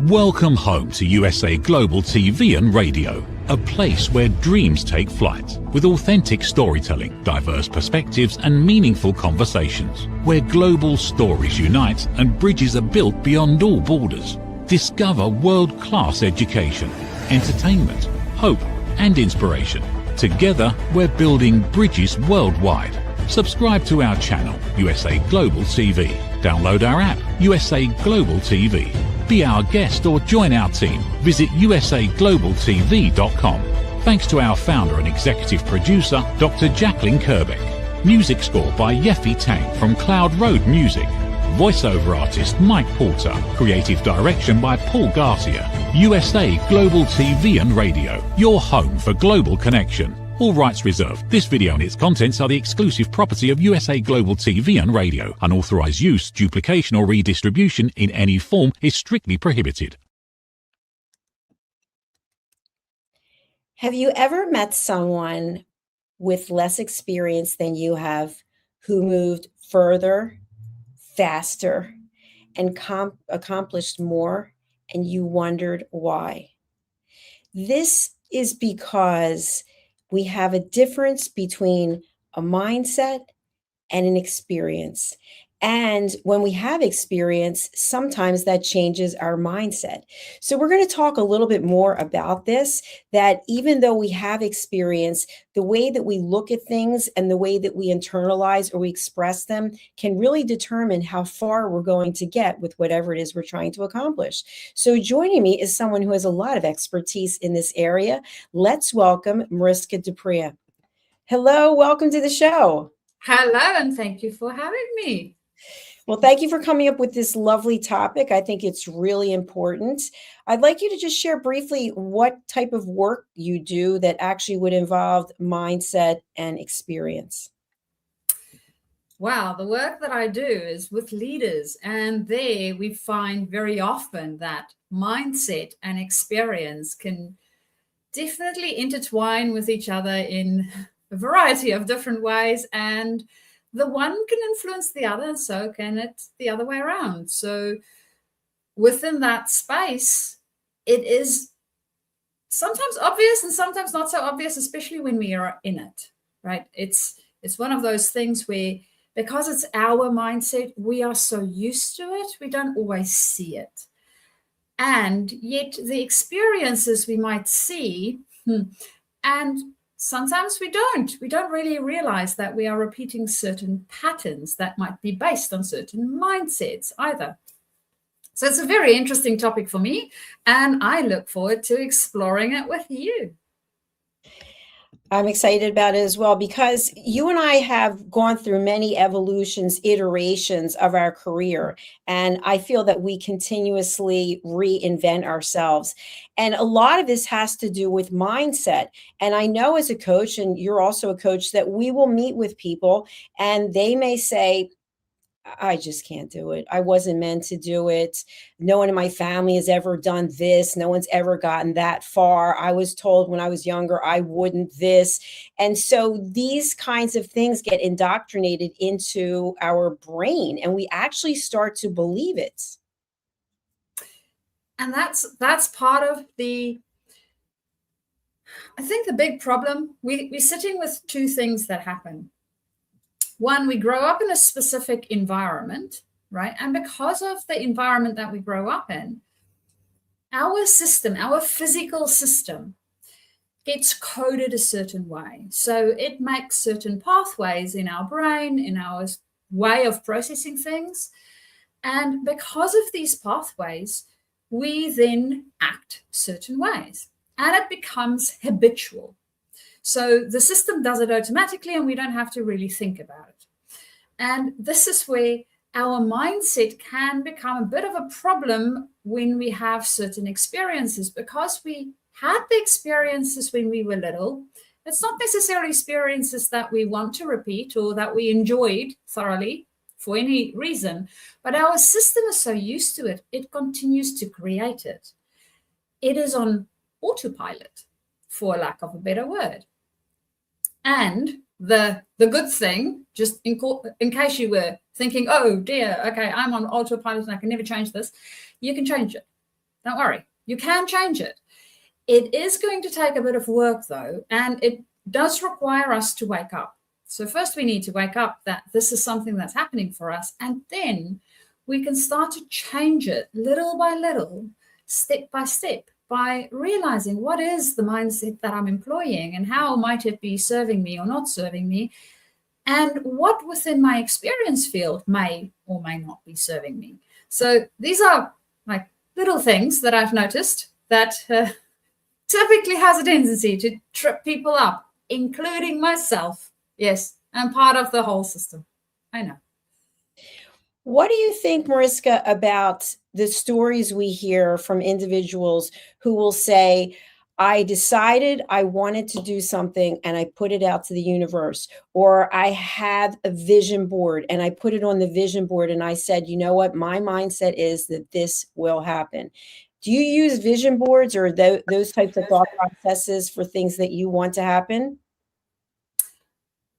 Welcome home to USA Global TV and Radio, a place where dreams take flight, with authentic storytelling, diverse perspectives and meaningful conversations, where global stories unite and bridges are built beyond all borders. Discover world-class education, entertainment, hope and inspiration. Together, we're building bridges worldwide. Subscribe to our channel, USA Global TV. Download our app, USA Global TV. Be our guest or join our team. Visit usaglobaltv.com. Thanks to our founder and executive producer, Dr. JACALYN KERBECK. Music score by Yeffy Tang from Cloud Road Music. Voiceover artist Mike Porter. Creative direction by Paul Garcia. USA Global TV and Radio. Your home for global connection. All rights reserved. This video and its contents are the exclusive property of USA Global TV and Radio. Unauthorized use, duplication or redistribution in any form is strictly prohibited. Have you ever met someone with less experience than you have who moved further, faster, and accomplished more, and you wondered why? This is because we have a difference between a mindset and an experience. And when we have experience, sometimes that changes our mindset. So we're going to talk a little bit more about this, that even though we have experience, the way that we look at things and the way that we internalize or we express them can really determine how far we're going to get with whatever it is we're trying to accomplish. So joining me is someone who has a lot of expertise in this area. Let's welcome Mariska Du Preez. Hello, welcome to the show. Hello, and thank you for having me. Well, thank you for coming up with this lovely topic. I think it's really important. I'd like you to just share briefly what type of work you do that actually would involve mindset and experience. Wow, the work that I do is with leaders, and there we find very often that mindset and experience can definitely intertwine with each other in a variety of different ways, and the one can influence the other, and so can it the other way around. So within that space, it is sometimes obvious and sometimes not so obvious, especially when we are in it, right? It's one of those things where, because it's our mindset, we are so used to it, we don't always see it. And yet the experiences we might see, and sometimes we don't really realize that we are repeating certain patterns that might be based on certain mindsets either. So it's a very interesting topic for me, and I look forward to exploring it with you. I'm excited about it as well, because you and I have gone through many evolutions, iterations of our career. And I feel that we continuously reinvent ourselves. And a lot of this has to do with mindset. And I know as a coach, and you're also a coach, that we will meet with people and they may say, I just can't do it. I wasn't meant to do it. No one in my family has ever done this. No one's ever gotten that far. I was told when I was younger, I wouldn't this. And so these kinds of things get indoctrinated into our brain, and we actually start to believe it. And that's part of I think the big problem. We're sitting with two things that happen. One, we grow up in a specific environment, right? And because of the environment that we grow up in, our system, our physical system, gets coded a certain way. So it makes certain pathways in our brain, in our way of processing things. And because of these pathways, we then act certain ways, and it becomes habitual. So the system does it automatically, and we don't have to really think about it. And this is where our mindset can become a bit of a problem when we have certain experiences, because we had the experiences when we were little. It's not necessarily experiences that we want to repeat or that we enjoyed thoroughly for any reason, but our system is so used to it, it continues to create it. It is on autopilot, for lack of a better word. And the good thing, just in case you were thinking, oh dear, okay, I'm on autopilot and I can never change this, you can change it. Don't worry. You can change it. It is going to take a bit of work, though, and it does require us to wake up. So first we need to wake up that this is something that's happening for us, and then we can start to change it little by little, step by step, by realizing what is the mindset that I'm employing and how might it be serving me or not serving me, and what within my experience field may or may not be serving me. So these are like little things that I've noticed that typically has a tendency to trip people up, including myself. Yes, I'm part of the whole system. I know. What do you think, Mariska, about the stories we hear from individuals who will say, I decided I wanted to do something and I put it out to the universe, or I have a vision board and I put it on the vision board and I said, you know what, my mindset is that this will happen. Do you use vision boards or those types of thought processes for things that you want to happen?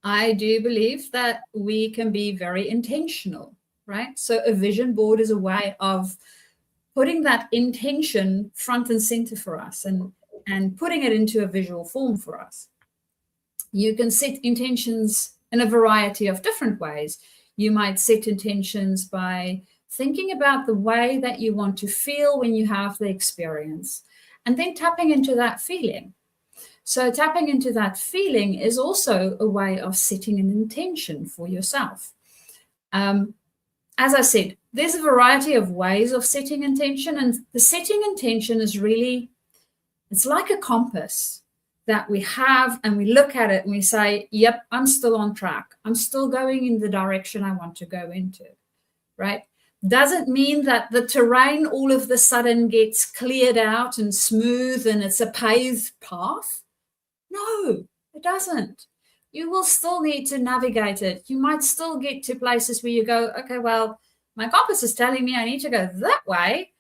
I do believe that we can be very intentional, right? So a vision board is a way of putting that intention front and center for us and putting it into a visual form for us. You can set intentions in a variety of different ways. You might set intentions by thinking about the way that you want to feel when you have the experience, and then tapping into that feeling. So tapping into that feeling is also a way of setting an intention for yourself. As I said, there's a variety of ways of setting intention, and the setting intention is really, it's like a compass that we have, and we look at it and we say, yep, I'm still on track. I'm still going in the direction I want to go into, right? Doesn't mean that the terrain all of a sudden gets cleared out and smooth and it's a paved path. No, it doesn't. You will still need to navigate it. You might still get to places where you go, okay, well, my compass is telling me I need to go that way,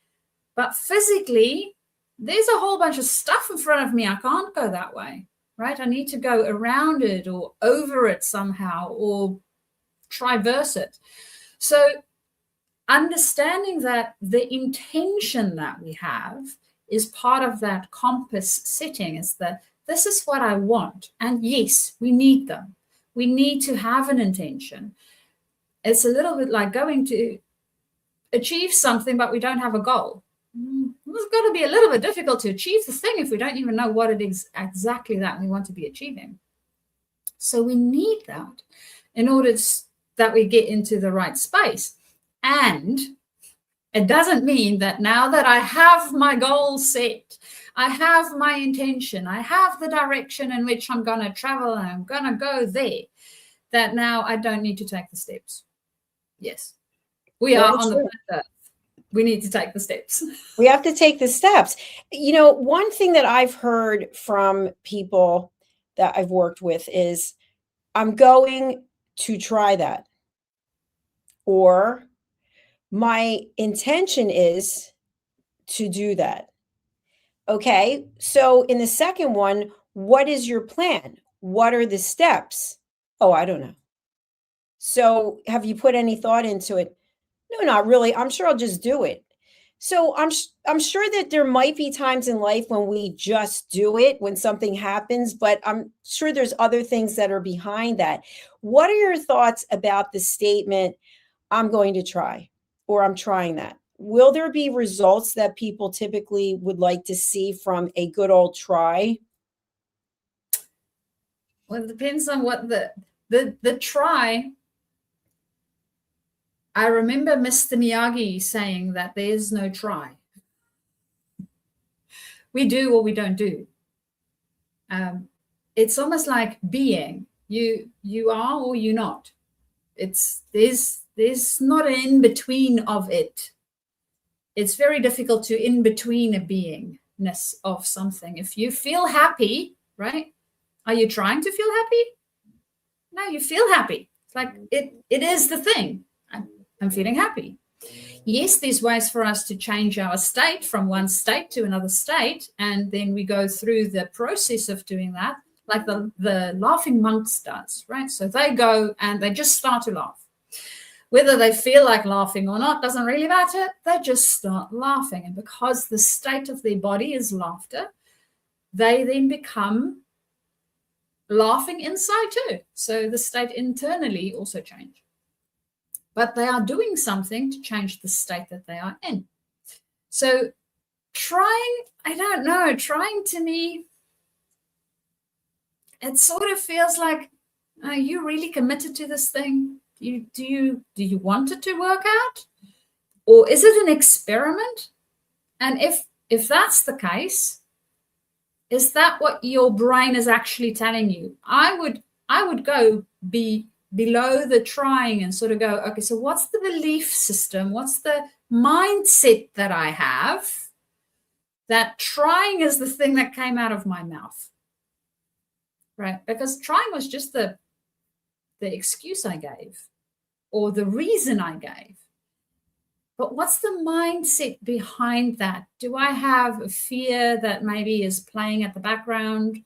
but physically, there's a whole bunch of stuff in front of me. I can't go that way, right? I need to go around it or over it somehow or traverse it. So understanding that the intention that we have is part of that compass setting, is that this is what I want. And yes, we need them. We need to have an intention. It's a little bit like going to achieve something, but we don't have a goal. It's going to be a little bit difficult to achieve the thing if we don't even know what it is exactly that we want to be achieving. So we need that in order that we get into the right space. And it doesn't mean that now that I have my goal set, I have my intention, I have the direction in which I'm going to travel and I'm going to go there, that now I don't need to take the steps. Yes, we are on the planet Earth. We need to take the steps. We have to take the steps. You know, one thing that I've heard from people that I've worked with is, I'm going to try that. Or my intention is to do that. Okay, so in the second one, what is your plan? What are the steps? Oh, I don't know. So have you put any thought into it? No, not really. I'm sure I'll just do it. So I'm sure that there might be times in life when we just do it when something happens, but I'm sure there's other things that are behind that. What are your thoughts about the statement, I'm going to try, or I'm trying that? Will there be results that people typically would like to see from a good old try? Well, it depends on what the try. I remember Mr. Miyagi saying that there's no try. We do or we don't do. It's almost like being. You are or you're not. There's not an in-between of it. It's very difficult to in-between a beingness of something. If you feel happy, right? Are you trying to feel happy? No, you feel happy. It's like it is the thing. I'm feeling happy. Yes, there's ways for us to change our state from one state to another state, and then we go through the process of doing that, like the laughing monks does, right? So they go and they just start to laugh. Whether they feel like laughing or not doesn't really matter. They just start laughing. And because the state of their body is laughter, they then become laughing inside too. So the state internally also changes. But they are doing something to change the state that they are in. So trying, I don't know, trying to me, it sort of feels like, are you really committed to this thing? Do you want it to work out? Or is it an experiment? And if that's the case, is that what your brain is actually telling you? I would go below the trying and sort of go, okay, so what's the belief system? What's the mindset that I have that trying is the thing that came out of my mouth, right? Because trying was just the excuse I gave or the reason I gave. But what's the mindset behind that? Do I have a fear that maybe is playing at the background?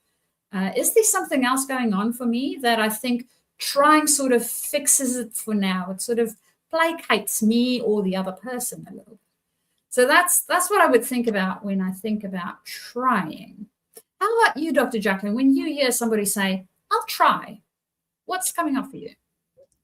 Is there something else going on for me that I think trying sort of fixes it for now? It sort of placates me or the other person a little bit. So that's what I would think about when I think about trying. How about you, Dr. Jacalyn? When you hear somebody say, I'll try, what's coming up for you?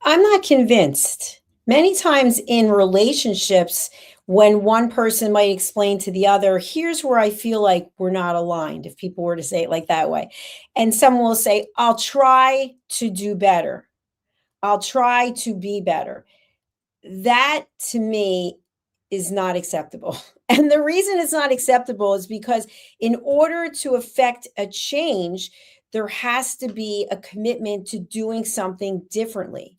I'm not convinced. Many times in relationships, when one person might explain to the other, here's where I feel like we're not aligned, if people were to say it like that way. And someone will say, I'll try to do better. I'll try to be better. That to me is not acceptable. And the reason it's not acceptable is because in order to affect a change, there has to be a commitment to doing something differently.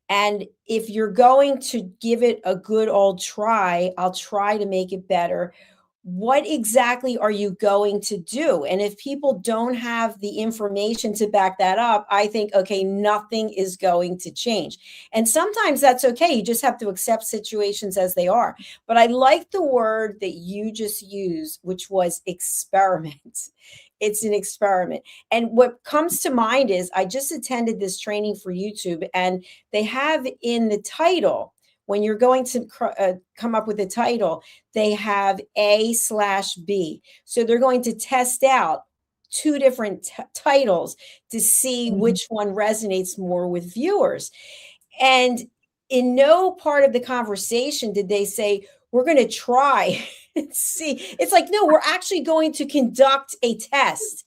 And if you're going to give it a good old try, I'll try to make it better. What exactly are you going to do? And if people don't have the information to back that up, I think, okay, nothing is going to change. And sometimes that's okay. You just have to accept situations as they are. But I like the word that you just used, which was experiment. It's an experiment. And what comes to mind is I just attended this training for YouTube, and they have in the title, when you're going to come up with a title, they have A/B. So they're going to test out two different titles to see which one resonates more with viewers. And in no part of the conversation did they say, we're going to try and see. It's like, no, we're actually going to conduct a test.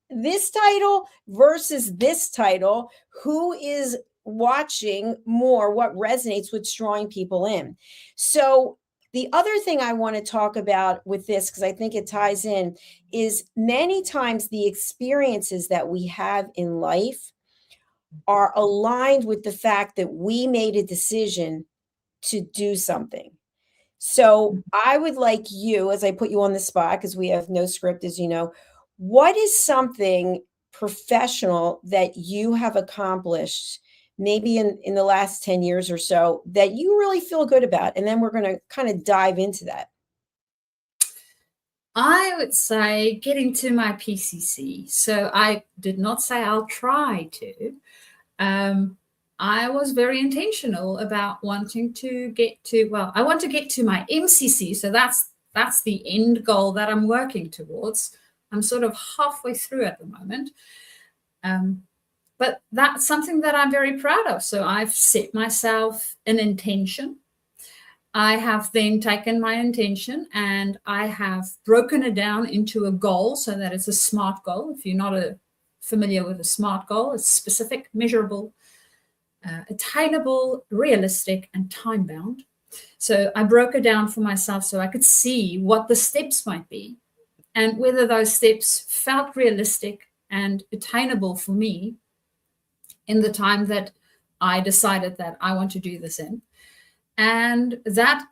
This title versus this title, who is watching more, what resonates with drawing people in. So the other thing I want to talk about with this, because I think it ties in, is many times the experiences that we have in life are aligned with the fact that we made a decision to do something. So I would like you, as I put you on the spot, because we have no script, as you know, what is something professional that you have accomplished maybe in the last 10 years or so that you really feel good about? And then we're going to kind of dive into that. I would say getting to my PCC. So I did not say I'll try to. I was very intentional about wanting to get to, well, I want to get to my MCC. So that's the end goal that I'm working towards. I'm sort of halfway through at the moment. But that's something that I'm very proud of. So I've set myself an intention. I have then taken my intention and I have broken it down into a goal so that it's a SMART goal. If you're not familiar with a SMART goal, it's specific, measurable, attainable, realistic, and time-bound. So I broke it down for myself so I could see what the steps might be and whether those steps felt realistic and attainable for me in the time that I decided that I want to do this in. And that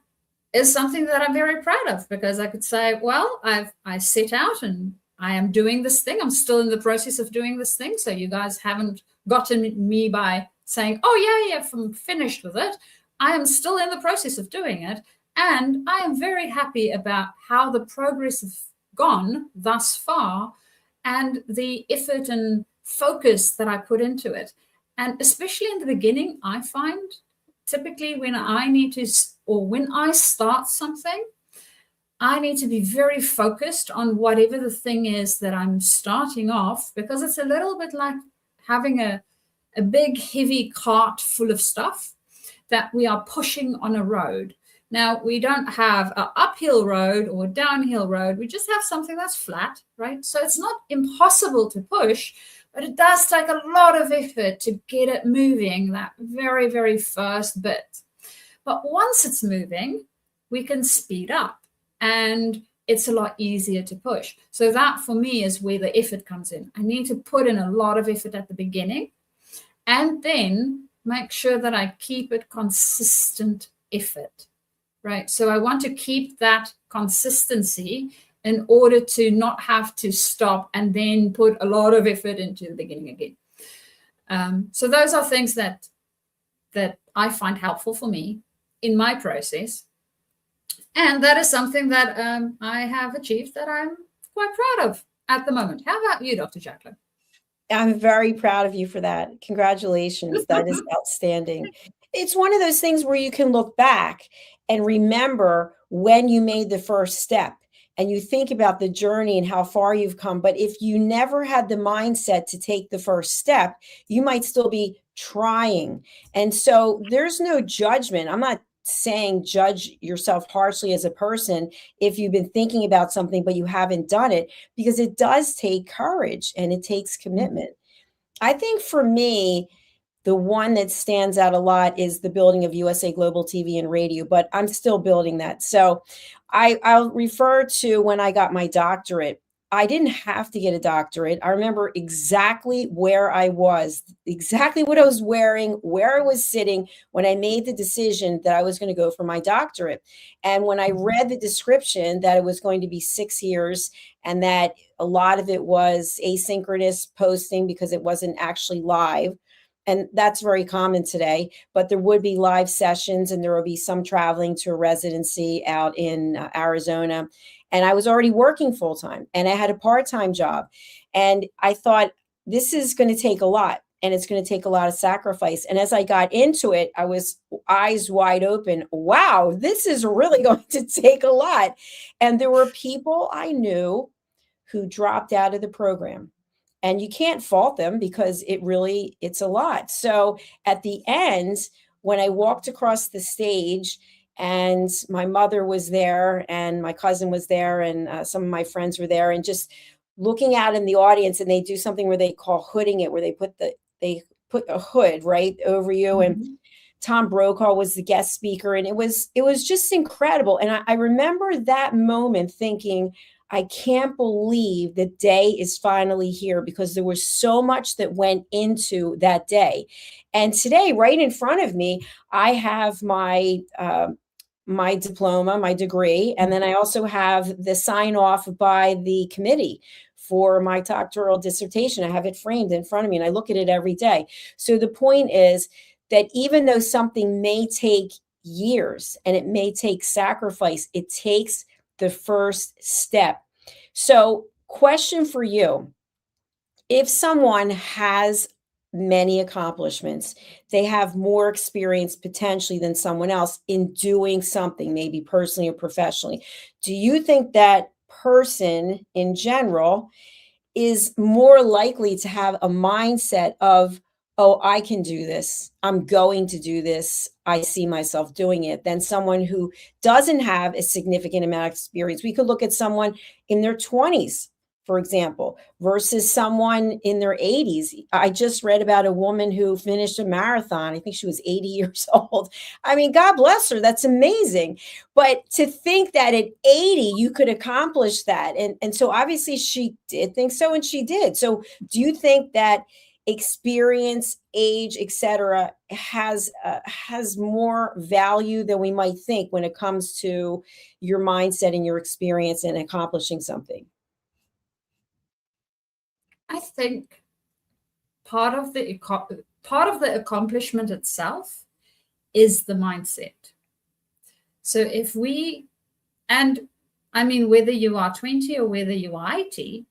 is something that I'm very proud of, because I could say, well, I set out and I am doing this thing. I'm still in the process of doing this thing. So you guys haven't gotten me by saying, oh, yeah, I'm finished with it. I am still in the process of doing it. And I am very happy about how the progress has gone thus far and the effort and focus that I put into it. And especially in the beginning, I find typically when I need to, or when I start something, I need to be very focused on whatever the thing is that I'm starting off, because it's a little bit like having a big, heavy cart full of stuff that we are pushing on a road. Now, we don't have an uphill road or a downhill road. We just have something that's flat, right? So it's not impossible to push, but it does take a lot of effort to get it moving, that very, very first bit. But once it's moving, we can speed up. And it's a lot easier to push. So that for me is where the effort comes in. I need to put in a lot of effort at the beginning and then make sure that I keep it consistent effort, right? So I want to keep that consistency in order to not have to stop and then put a lot of effort into the beginning again. So those are things that I find helpful for me in my process. And that is something that I have achieved that I'm quite proud of at the moment. How about you, Dr. JACALYN? I'm very proud of you for that. Congratulations. That is outstanding. It's one of those things where you can look back and remember when you made the first step and you think about the journey and how far you've come. But if you never had the mindset to take the first step, you might still be trying. And so there's no judgment. I'm not saying judge yourself harshly as a person if you've been thinking about something but you haven't done it, because it does take courage and it takes commitment. I think for me, the one that stands out a lot is the building of USA Global TV and Radio, but I'm still building that. So I'll refer to when I got my doctorate. I didn't have to get a doctorate. I remember exactly where I was, exactly what I was wearing, where I was sitting when I made the decision that I was going to go for my doctorate. And when I read the description that it was going to be 6 years and that a lot of it was asynchronous posting because it wasn't actually live, and that's very common today, but there would be live sessions and there would be some traveling to a residency out in Arizona. And I was already working full time and I had a part-time job. And I thought, this is going to take a lot and it's going to take a lot of sacrifice. And as I got into it, I was eyes wide open. Wow, this is really going to take a lot. And there were people I knew who dropped out of the program. And you can't fault them because it's a lot. So at the end, when I walked across the stage and my mother was there and my cousin was there and some of my friends were there, and just looking out in the audience, and they do something where they call hooding it, where they put a hood right over you. And Tom Brokaw was the guest speaker. And it was just incredible. And I remember that moment thinking, I can't believe the day is finally here, because there was so much that went into that day. And today, right in front of me, I have my my diploma, my degree, and then I also have the sign off by the committee for my doctoral dissertation. I have it framed in front of me and I look at it every day. So the point is that even though something may take years and it may take sacrifice, it takes the first step. So, question for you. If someone has many accomplishments, they have more experience potentially than someone else in doing something, maybe personally or professionally, do you think that person in general is more likely to have a mindset of, oh, I can do this, I'm going to do this, I see myself doing it, than someone who doesn't have a significant amount of experience? We could look at someone in their 20s, for example, versus someone in their 80s. I just read about a woman who finished a marathon. I think she was 80 years old. I mean, God bless her. That's amazing. But to think that at 80, you could accomplish that. And so obviously she did think so, and she did. So do you think that experience, age, etc., has more value than we might think when it comes to your mindset and your experience in accomplishing something? I think part of the accomplishment itself is the mindset. So if we, and I mean, whether you are 20 or whether you are 80,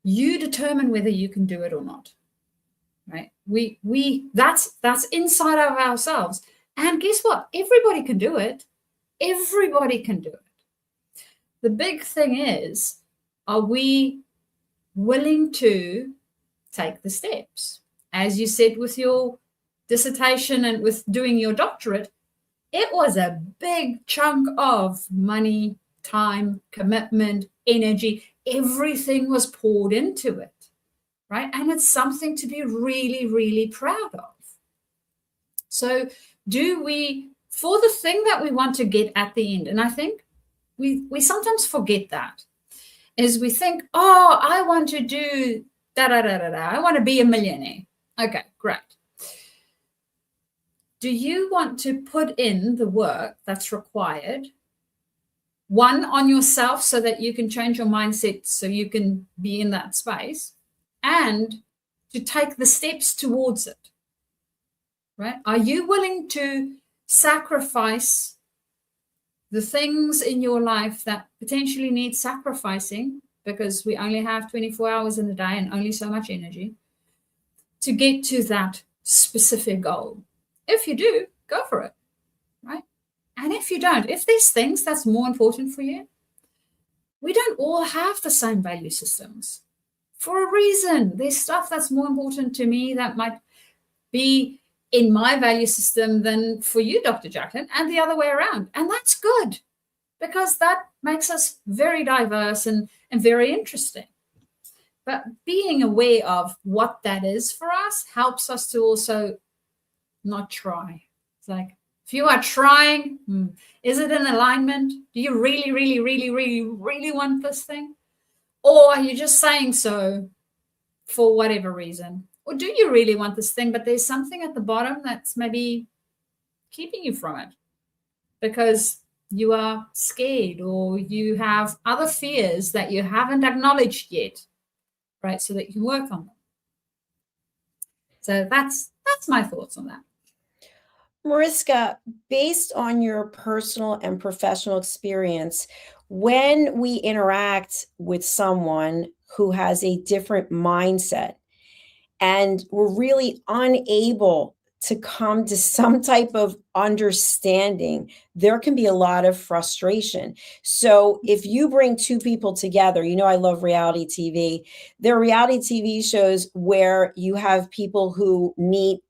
you determine whether you can do it or not. right? That's inside of ourselves. And guess what? Everybody can do it. Everybody can do it. The big thing is, are we willing to take the steps? As you said with your dissertation and with doing your doctorate, it was a big chunk of money, time, commitment, energy. Everything was poured into it, right? And it's something to be really, really proud of. So do we, for the thing that we want to get at the end, and I think we sometimes forget that, is we think, oh, I want to do da-da-da-da-da. I want to be a millionaire. Okay, great. Do you want to put in the work that's required, one, on yourself so that you can change your mindset so you can be in that space, and to take the steps towards it, right? Are you willing to sacrifice the things in your life that potentially need sacrificing, because we only have 24 hours in a day and only so much energy, to get to that specific goal? If you do, go for it, right? And if you don't, if there's things that's more important for you, we don't all have the same value systems for a reason. There's stuff that's more important to me that might be in my value system than for you, Dr. Jacalyn, and the other way around. And that's good, because that makes us very diverse and very interesting. But being aware of what that is for us helps us to also not try. It's like, if you are trying, is it in alignment? Do you really, really, really, really, really want this thing? Or are you just saying so for whatever reason? Or do you really want this thing, but there's something at the bottom that's maybe keeping you from it because you are scared, or you have other fears that you haven't acknowledged yet, right? So that you can work on them. So that's my thoughts on that. Mariska, based on your personal and professional experience, when we interact with someone who has a different mindset and we're really unable to come to some type of understanding, there can be a lot of frustration. So if you bring two people together, I love reality TV. There are reality TV shows where you have people who meet,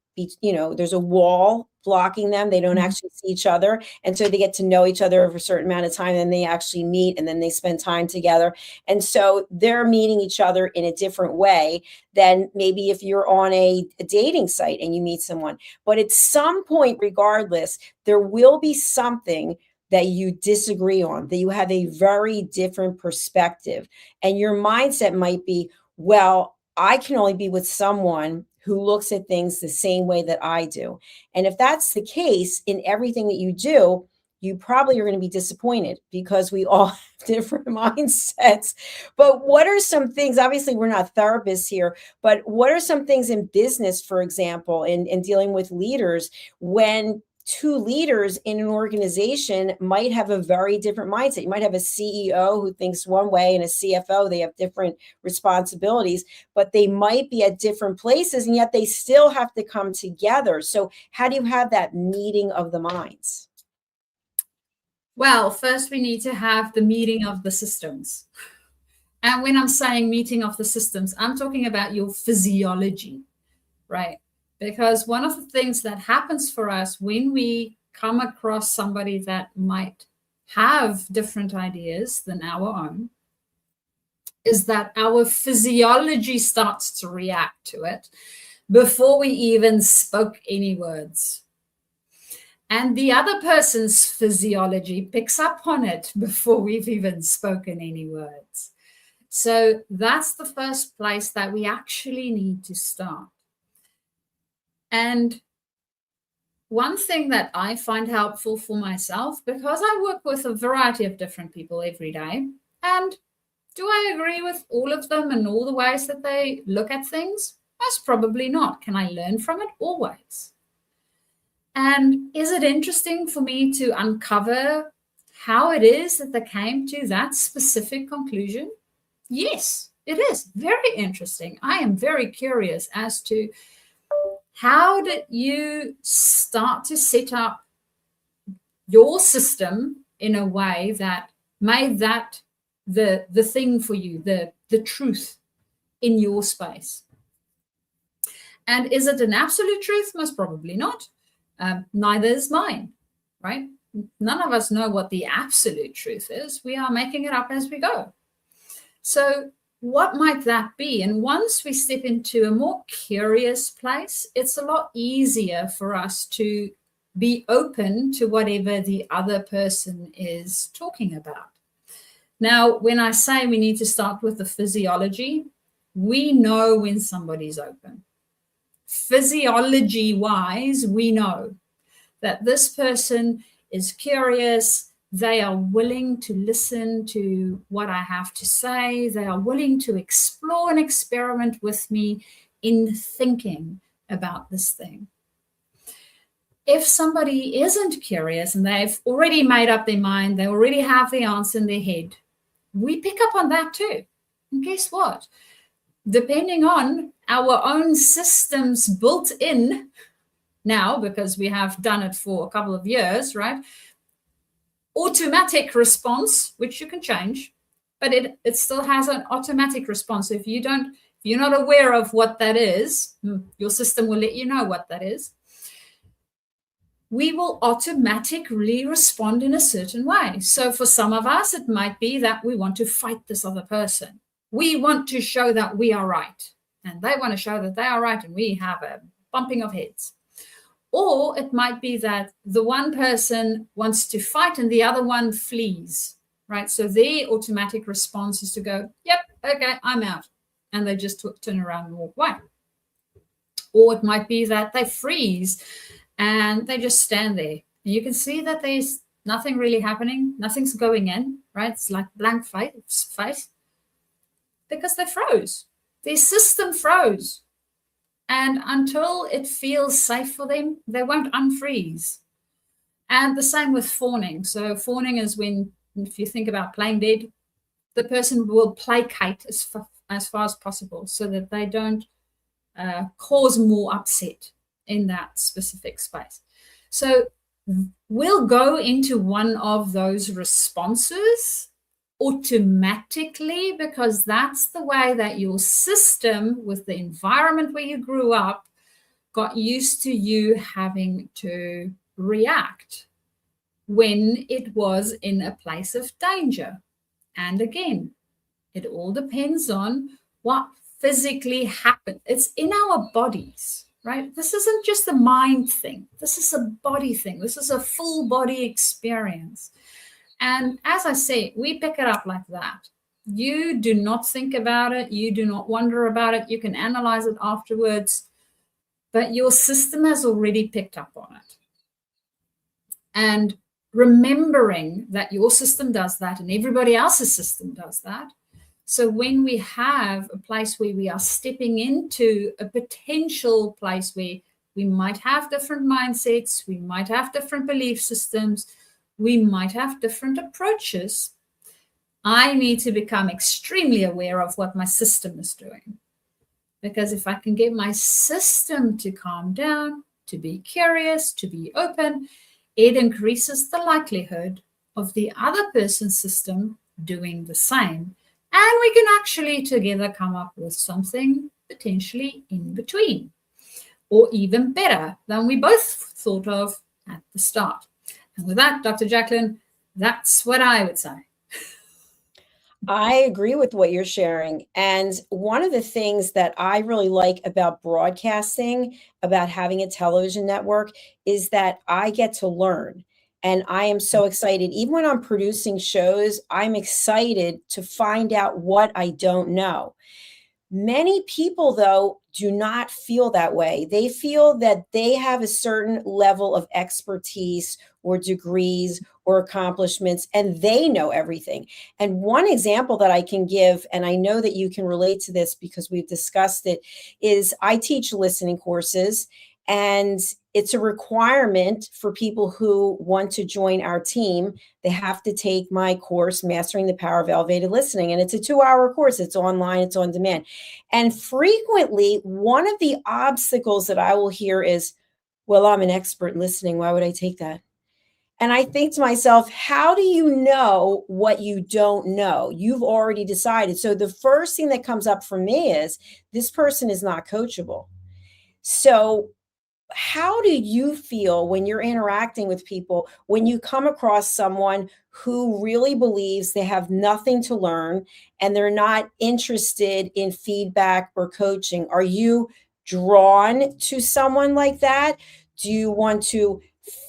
there's a wall blocking them. They don't actually see each other. And so they get to know each other over a certain amount of time, and they actually meet, and then they spend time together. And so they're meeting each other in a different way than maybe if you're on a dating site and you meet someone. But at some point, regardless, there will be something that you disagree on, that you have a very different perspective. And your mindset might be, well, I can only be with someone who looks at things the same way that I do. And if that's the case in everything that you do, you probably are going to be disappointed, because we all have different mindsets. But what are some things, obviously we're not therapists here, but what are some things in business, for example, in dealing with leaders, when two leaders in an organization might have a very different mindset? You might have a CEO who thinks one way and a CFO, they have different responsibilities, but they might be at different places, and yet they still have to come together. So how do you have that meeting of the minds? Well, first we need to have the meeting of the systems. And when I'm saying meeting of the systems, I'm talking about your physiology, right? Because one of the things that happens for us when we come across somebody that might have different ideas than our own is that our physiology starts to react to it before we even spoke any words. And the other person's physiology picks up on it before we've even spoken any words. So that's the first place that we actually need to start. And one thing that I find helpful for myself, because I work with a variety of different people every day, and do I agree with all of them and all the ways that they look at things? Most probably not. Can I learn from it? Always. And is it interesting for me to uncover how it is that they came to that specific conclusion? Yes, it is very interesting. I am very curious as to How did you start to set up your system in a way that made that the thing for you, the truth in your space? And is it an absolute truth? Most probably not. Neither is mine, right? None of us know what the absolute truth is. We are making it up as we go. So what might that be? And once we step into a more curious place, it's a lot easier for us to be open to whatever the other person is talking about. Now, when I say we need to start with the physiology, we know when somebody's open. Physiology-wise, we know that this person is curious. They are willing to listen to what I have to say. They are willing to explore and experiment with me in thinking about this thing. If somebody isn't curious and they've already made up their mind, they already have the answer in their head, we pick up on that too. And guess what? Depending on our own systems built in now, because we have done it for a couple of years, right? Automatic response, which you can change, but it still has an automatic response. If you're not aware of what that is, your system will let you know what that is. We will automatically respond in a certain way. So for some of us, it might be that we want to fight this other person. We want to show that we are right, and they want to show that they are right, and we have a bumping of heads. Or it might be that the one person wants to fight and the other one flees, right? So their automatic response is to go, yep, okay, I'm out. And they just turn around and walk away. Or it might be that they freeze and they just stand there. And you can see that there's nothing really happening. Nothing's going in, right? It's like blank face because they froze. Their system froze. And until it feels safe for them, they won't unfreeze. And the same with fawning. So fawning is when, if you think about playing dead, the person will placate as far as possible so that they don't cause more upset in that specific space. So we'll go into one of those responses automatically because that's the way that your system, with the environment where you grew up, got used to you having to react when it was in a place of danger. And again, it all depends on what physically happened. It's in our bodies, right? This isn't just a mind thing. This is a body thing. This is a full body experience. And as I say, we pick it up like that. You do not think about it. You do not wonder about it. You can analyze it afterwards, but your system has already picked up on it. And remembering that your system does that and everybody else's system does that. So when we have a place where we are stepping into a potential place where we might have different mindsets, we might have different belief systems, we might have different approaches, I need to become extremely aware of what my system is doing. Because if I can get my system to calm down, to be curious, to be open, it increases the likelihood of the other person's system doing the same. And we can actually together come up with something potentially in between, or even better than we both thought of at the start. And with that, Dr. JACALYN, that's what I would say. I agree with what you're sharing. And one of the things that I really like about broadcasting, about having a television network, is that I get to learn. And I am so excited. Even when I'm producing shows, I'm excited to find out what I don't know. Many people, though, do not feel that way. They feel that they have a certain level of expertise or degrees or accomplishments, and they know everything. And one example that I can give, and I know that you can relate to this because we've discussed it, is I teach listening courses. And it's a requirement for people who want to join our team. They have to take my course, Mastering the Power of Elevated Listening. And it's a 2-hour course. It's online, it's on demand. And frequently, one of the obstacles that I will hear is, well, I'm an expert in listening. Why would I take that? And I think to myself, how do you know what you don't know? You've already decided. So the first thing that comes up for me is, this person is not coachable. So how do you feel when you're interacting with people, when you come across someone who really believes they have nothing to learn and they're not interested in feedback or coaching? Are you drawn to someone like that? Do you want to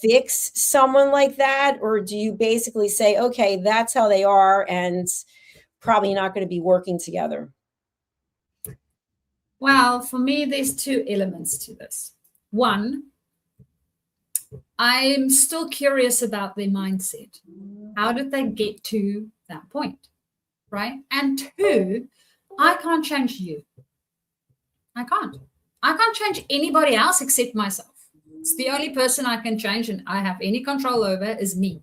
fix someone like that? Or do you basically say, okay, that's how they are and probably not going to be working together? Well, for me, there's two elements to this. One, I'm still curious about their mindset. How did they get to that point, right? And two, I can't change you. I can't change anybody else except myself. It's the only person I can change and I have any control over is me,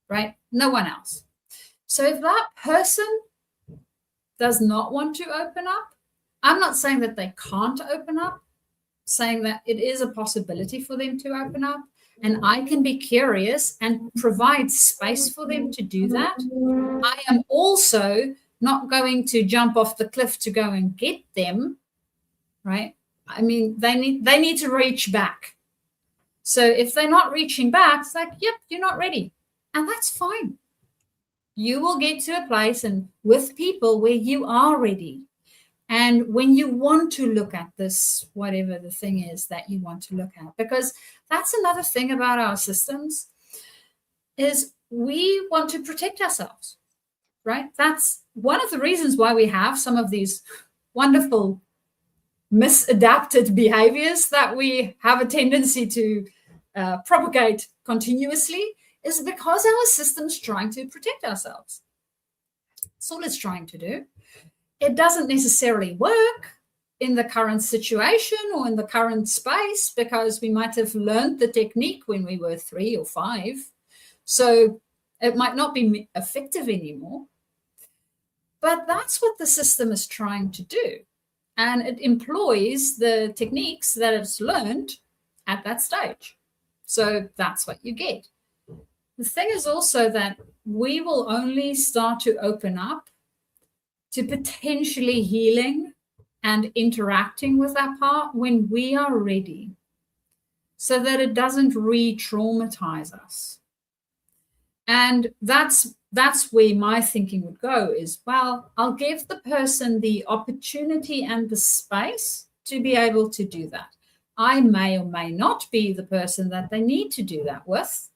right? No one else. So if that person does not want to open up, I'm not saying that they can't open up, saying that it is a possibility for them to open up, and I can be curious and provide space for them to do that. I am also not going to jump off the cliff to go and get them, right? I mean, they need to reach back. So if they're not reaching back, it's like, yep, you're not ready. And that's fine. You will get to a place and with people where you are ready. And when you want to look at this, whatever the thing is that you want to look at, because that's another thing about our systems, is we want to protect ourselves, right? That's one of the reasons why we have some of these wonderful misadapted behaviors that we have a tendency to propagate continuously, is because our system's trying to protect ourselves. That's all it's trying to do. It doesn't necessarily work in the current situation or in the current space, because we might have learned the technique when we were 3 or 5. So it might not be effective anymore. But that's what the system is trying to do. And it employs the techniques that it's learned at that stage. So that's what you get. The thing is also that we will only start to open up to potentially healing and interacting with that part when we are ready, so that it doesn't re-traumatize us. And that's where my thinking would go is, well, I'll give the person the opportunity and the space to be able to do that. I may or may not be the person that they need to do that with,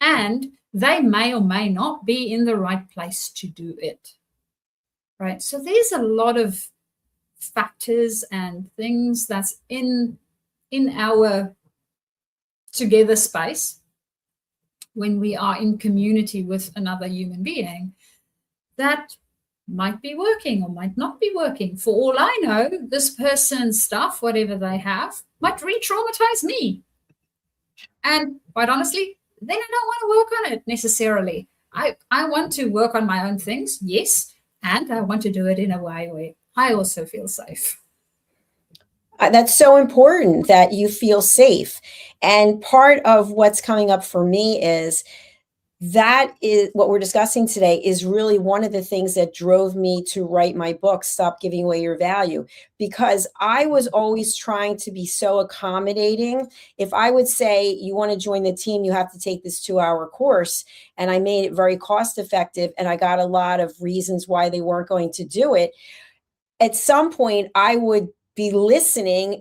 and they may or may not be in the right place to do it. Right. So there's a lot of factors and things that's in our together space when we are in community with another human being that might be working or might not be working. For all I know, this person's stuff, whatever they have, might re-traumatize me. And quite honestly, then I don't want to work on it necessarily. I want to work on my own things, yes. And I want to do it in a way where I also feel safe. That's so important that you feel safe. And part of what's coming up for me is that is what we're discussing today is really one of the things that drove me to write my book, Stop Giving Away Your Value, because I was always trying to be so accommodating. If I would say, you want to join the team, you have to take this 2-hour course, and I made it very cost effective, and I got a lot of reasons why they weren't going to do it, at some point I would be listening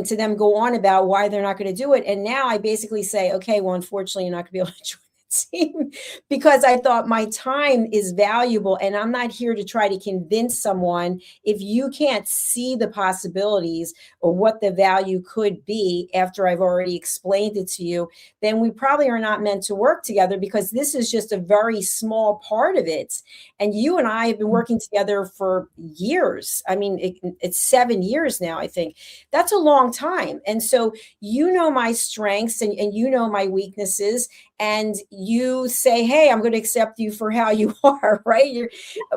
to them go on about why they're not going to do it. And now I basically say, okay, well, unfortunately, you're not going to be able to join the team because I thought my time is valuable and I'm not here to try to convince someone. If you can't see the possibilities or what the value could be after I've already explained it to you, then we probably are not meant to work together, because this is just a very small part of it. And you and I have been working together for years. I mean, it's 7 years now, I think. That's a long time. And so you know my strengths and you know my weaknesses, and you say, hey, I'm going to accept you for how you are, right?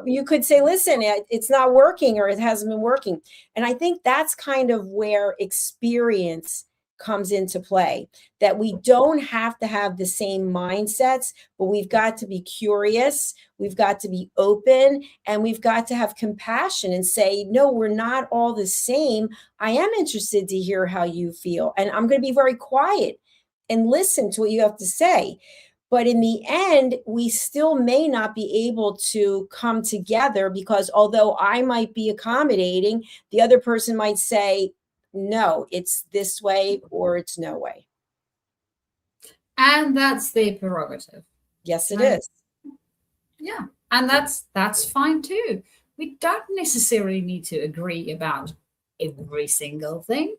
You could say, listen, it's not working, or it hasn't been working. And I think that's kind of where experience comes into play, that we don't have to have the same mindsets, but we've got to be curious, we've got to be open, and we've got to have compassion and say, no, we're not all the same. I am interested to hear how you feel, and I'm going to be very quiet and listen to what you have to say. But in the end, we still may not be able to come together, because although I might be accommodating, the other person might say, no, it's this way or it's no way. And that's their prerogative. Yes, it is. Yeah. And that's fine too. We don't necessarily need to agree about every single thing.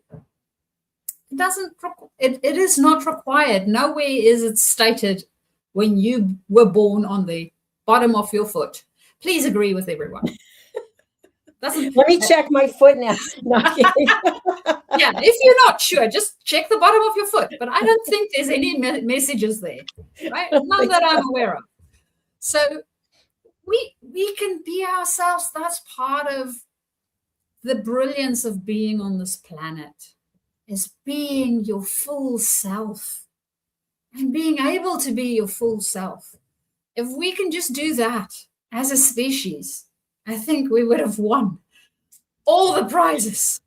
It is not required. Nowhere is it stated when you were born on the bottom of your foot, please agree with everyone. Let me check my foot now. No, yeah, if you're not sure, just check the bottom of your foot. But I don't think there's any messages there, right? None that I'm aware of. So we can be ourselves. That's part of the brilliance of being on this planet, is being your full self and being able to be your full self. If we can just do that as a species, I think we would have won all the prizes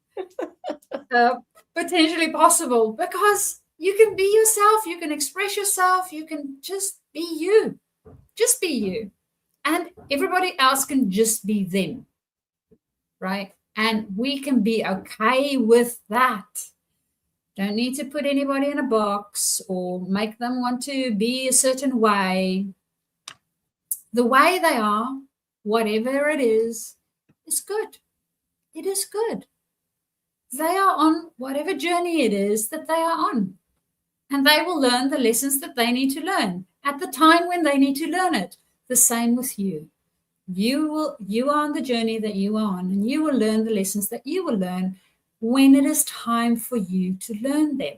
potentially possible, because you can be yourself, you can express yourself, you can just be you. Just be you. And everybody else can just be them, right? And we can be okay with that. Don't need to put anybody in a box or make them want to be a certain way. The way they are, whatever it is good. It is good. They are on whatever journey it is that they are on. And they will learn the lessons that they need to learn at the time when they need to learn it. The same with you. You are on the journey that you are on, and you will learn the lessons that you will learn when it is time for you to learn them.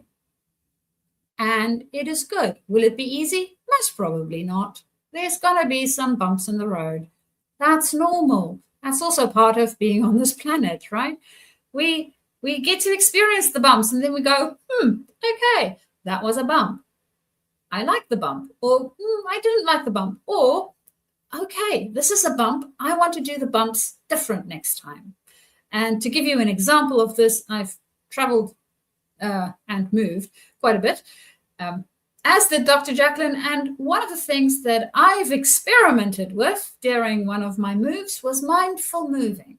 And it is good. Will it be easy? Most probably not. There's going to be some bumps in the road. That's normal. That's also part of being on this planet, right? We get to experience the bumps, and then we go, okay, that was a bump. I like the bump. Or I didn't like the bump. Or, okay, this is a bump. I want to do the bumps different next time. And to give you an example of this, I've traveled and moved quite a bit, as did Dr. JACALYN. And one of the things that I've experimented with during one of my moves was mindful moving.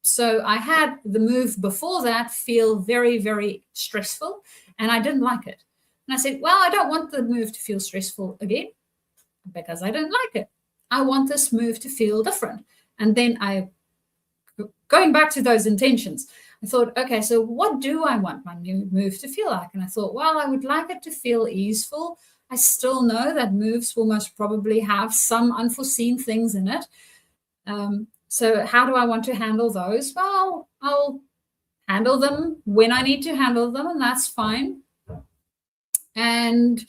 So I had the move before that feel very, very stressful, and I didn't like it. And I said, well, I don't want the move to feel stressful again because I don't like it. I want this move to feel different. And then going back to those intentions, I thought, okay, so what do I want my new move to feel like? And I thought, well, I would like it to feel easeful. I still know that moves will most probably have some unforeseen things in it. So how do I want to handle those? Well, I'll handle them when I need to handle them, and that's fine. And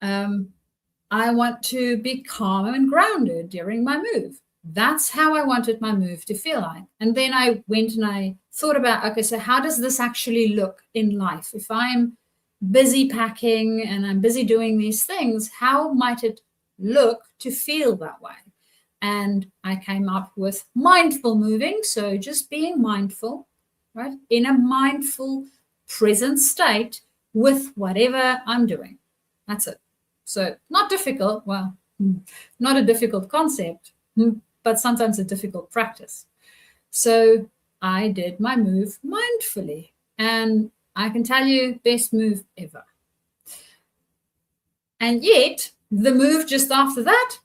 I want to be calm and grounded during my move. That's how I wanted my move to feel like. And then I went and I thought about, okay, so how does this actually look in life? If I'm busy packing and I'm busy doing these things, how might it look to feel that way? And I came up with mindful moving. So just being mindful, right? In a mindful, present state with whatever I'm doing. That's it. So not difficult. Well, not a difficult concept, but sometimes a difficult practice. So I did my move mindfully, and I can tell you, best move ever. And yet The move just after that,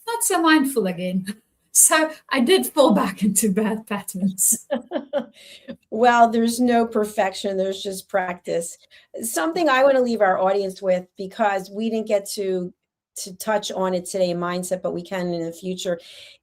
not so mindful again. So I did fall back into bad patterns. Well, there's no perfection. There's just practice. Something I want to leave our audience with, because we didn't get to touch on it today, mindset, but we can in the future,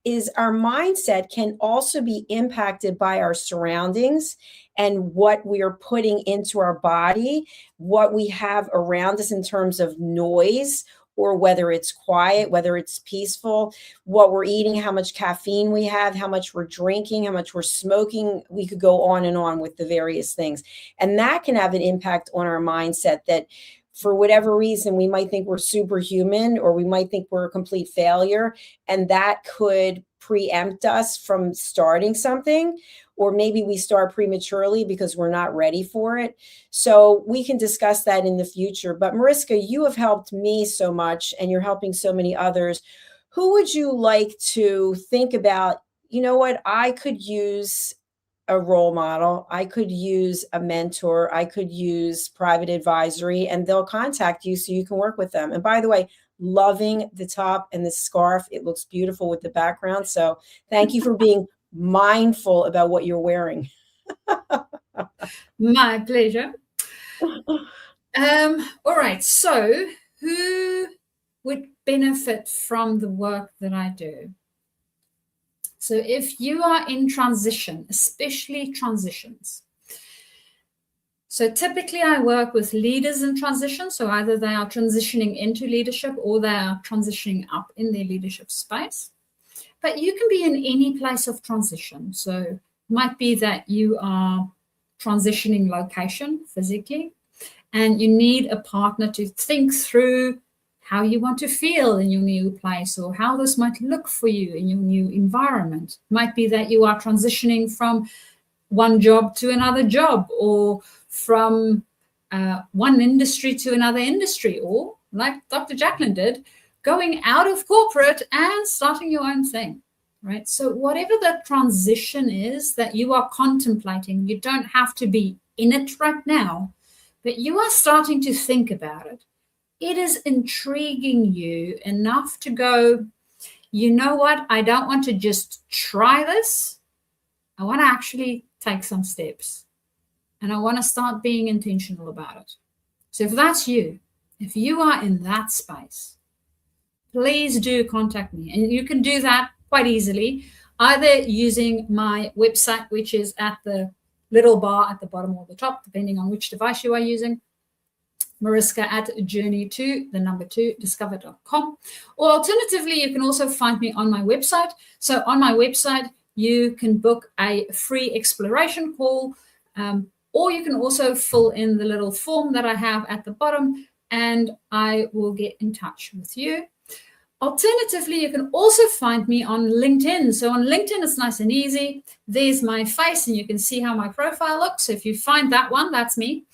is our mindset can also be impacted by our surroundings and what we are putting into our body, what we have around us in terms of noise, or whether it's quiet, whether it's peaceful, what we're eating, how much caffeine we have, how much we're drinking, how much we're smoking. We could go on and on with the various things. And that can have an impact on our mindset that for whatever reason, we might think we're superhuman, or we might think we're a complete failure. And that could preempt us from starting something, or maybe we start prematurely because we're not ready for it. So we can discuss that in the future. But Mariska, you have helped me so much, and you're helping so many others. Who would you like to think about, you know what, I could use a role model, I could use a mentor, I could use private advisory, and they'll contact you so you can work with them. And by the way, loving the top and the scarf. It looks beautiful with the background. So thank you for being mindful about what you're wearing. My pleasure. All right. So who would benefit from the work that I do? So if you are in transition, especially transitions. So typically I work with leaders in transition. So either they are transitioning into leadership, or they are transitioning up in their leadership space. But you can be in any place of transition. So it might be that you are transitioning location physically, and you need a partner to think through how you want to feel in your new place, or how this might look for you in your new environment. It might be that you are transitioning from one job to another job, or from one industry to another industry, or like Dr. JACALYN did, going out of corporate and starting your own thing, right? So whatever the transition is that you are contemplating, you don't have to be in it right now, but you are starting to think about it. It is intriguing you enough to go, you know what, I don't want to just try this. I want to actually take some steps, and I want to start being intentional about it. So if that's you, if you are in that space, please do contact me. And you can do that quite easily, either using my website, which is at the little bar at the bottom or the top, depending on which device you are using, mariska@journey2discover.com. Or alternatively, you can also find me on my website. So on my website, you can book a free exploration call, or you can also fill in the little form that I have at the bottom, and I will get in touch with you. Alternatively, you can also find me on LinkedIn. So on LinkedIn, it's nice and easy. There's my face, and you can see how my profile looks. So if you find that one, that's me.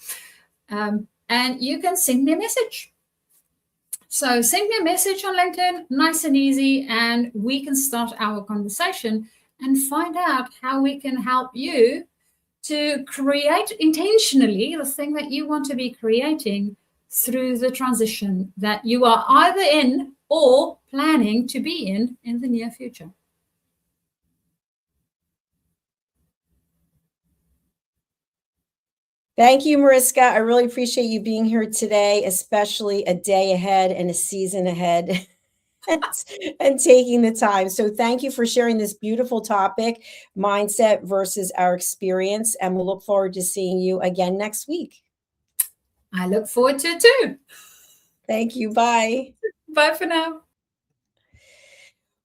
And you can send me a message. So send me a message on LinkedIn, nice and easy, and we can start our conversation and find out how we can help you to create intentionally the thing that you want to be creating through the transition that you are either in or planning to be in the near future. Thank you, Mariska. I really appreciate you being here today, especially a day ahead and a season ahead, and taking the time. So thank you for sharing this beautiful topic, mindset versus our experience. And we'll look forward to seeing you again next week. I look forward to it too. Thank you. Bye. Bye for now.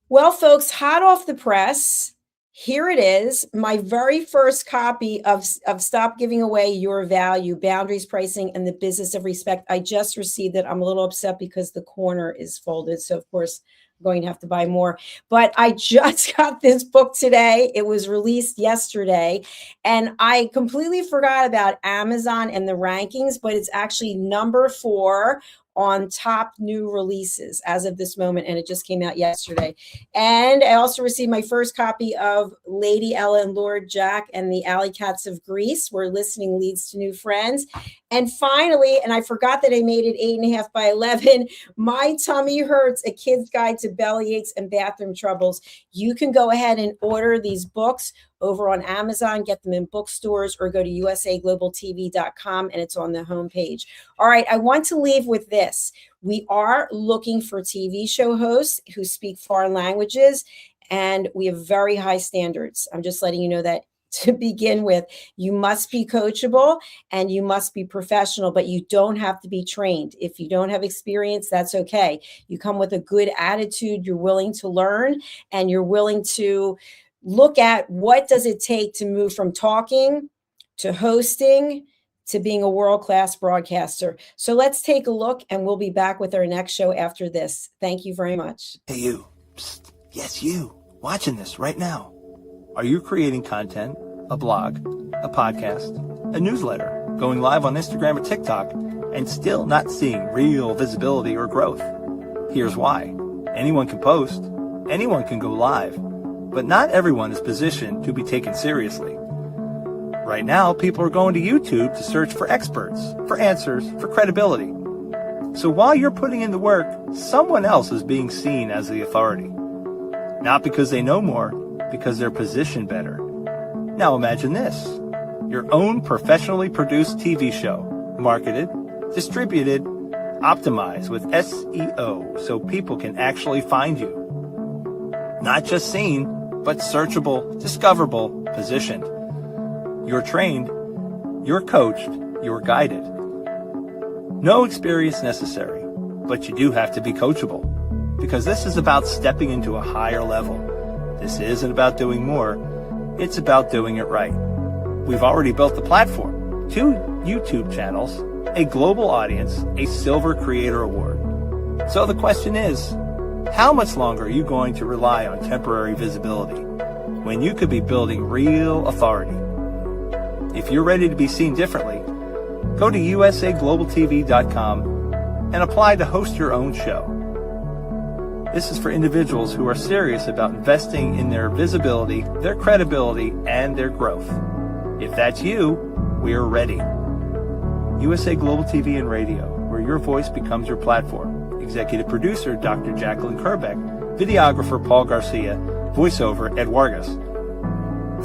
Well, folks, hot off the press, here it is, my very first copy of Stop Giving Away Your Value, Boundaries, Pricing, and the Business of Respect. I just received it. I'm a little upset because the corner is folded. So, of course, I'm going to have to buy more. But I just got this book today. It was released yesterday. And I completely forgot about Amazon and the rankings, but it's actually number 4 on top new releases as of this moment, and it just came out yesterday. And I also received my first copy of Lady Ella and Lord Jack and the Alley Cats of Greece, where listening leads to new friends. And finally, and I forgot that I made it 8.5 by 11, My Tummy Hurts, A Kid's Guide to Bellyaches and Bathroom Troubles. You can go ahead and order these books over on Amazon, get them in bookstores, or go to usaglobaltv.com, and it's on the homepage. All right, I want to leave with this. We are looking for TV show hosts who speak foreign languages, and we have very high standards. I'm just letting you know that to begin with. You must be coachable and you must be professional, but you don't have to be trained. If you don't have experience, that's okay. You come with a good attitude, you're willing to learn, and you're willing to look at what does it take to move from talking to hosting to being a world-class broadcaster. So let's take a look, and we'll be back with our next show after this. Thank you very much. Hey, you. Psst. Yes, you. Watching this right now. Are you creating content, a blog, a podcast, a newsletter, going live on Instagram or TikTok, and still not seeing real visibility or growth? Here's why. Anyone can post, anyone can go live, but not everyone is positioned to be taken seriously. Right now, people are going to YouTube to search for experts, for answers, for credibility. So while you're putting in the work, someone else is being seen as the authority. Not because they know more, because they're positioned better. Now imagine this. Your own professionally produced TV show, marketed, distributed, optimized with SEO so people can actually find you. Not just seen, but searchable, discoverable, positioned. You're trained, you're coached, you're guided. No experience necessary, but you do have to be coachable, because this is about stepping into a higher level. This isn't about doing more, it's about doing it right. We've already built the platform, 2 YouTube channels, a global audience, a Silver Creator Award. So the question is, how much longer are you going to rely on temporary visibility when you could be building real authority? If you're ready to be seen differently, go to usaglobaltv.com and apply to host your own show. This is for individuals who are serious about investing in their visibility, their credibility, and their growth. If that's you, we're ready. USA Global TV and Radio, where your voice becomes your platform. Executive producer, Dr. JACALYN KERBECK. Videographer, Paul Garcia. Voiceover, Ed Vargas.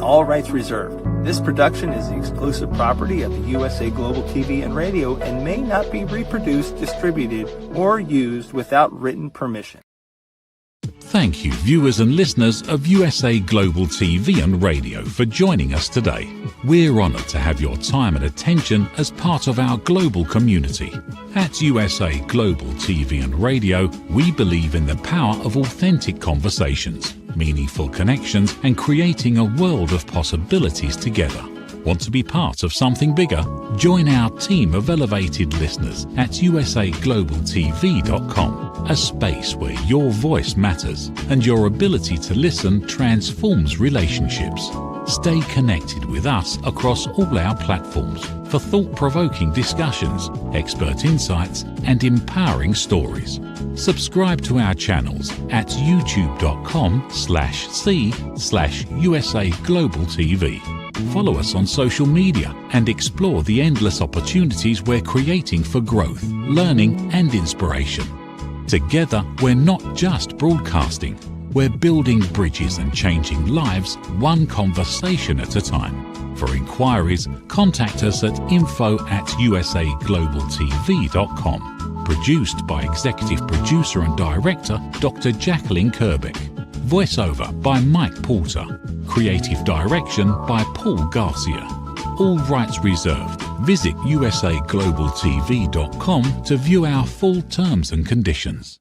All rights reserved. This production is the exclusive property of the USA Global TV and Radio and may not be reproduced, distributed, or used without written permission. Thank you, viewers and listeners of USA Global TV and Radio, for joining us today. We're honoured to have your time and attention as part of our global community. At USA Global TV and Radio, we believe in the power of authentic conversations, meaningful connections, and creating a world of possibilities together. Want to be part of something bigger? Join our team of elevated listeners at usaglobaltv.com, a space where your voice matters and your ability to listen transforms relationships. Stay connected with us across all our platforms for thought-provoking discussions, expert insights, and empowering stories. Subscribe to our channels at youtube.com/c/USAGlobalTV. Follow us on social media and explore the endless opportunities we're creating for growth, learning, and inspiration. Together, we're not just broadcasting, we're building bridges and changing lives one conversation at a time. For inquiries, contact us at info@usaglobaltv.com. Produced by Executive Producer and Director Dr. JACALYN KERBECK. Voiceover by Mike Porter. Creative direction by Paul Garcia. All rights reserved. Visit usaglobaltv.com to view our full terms and conditions.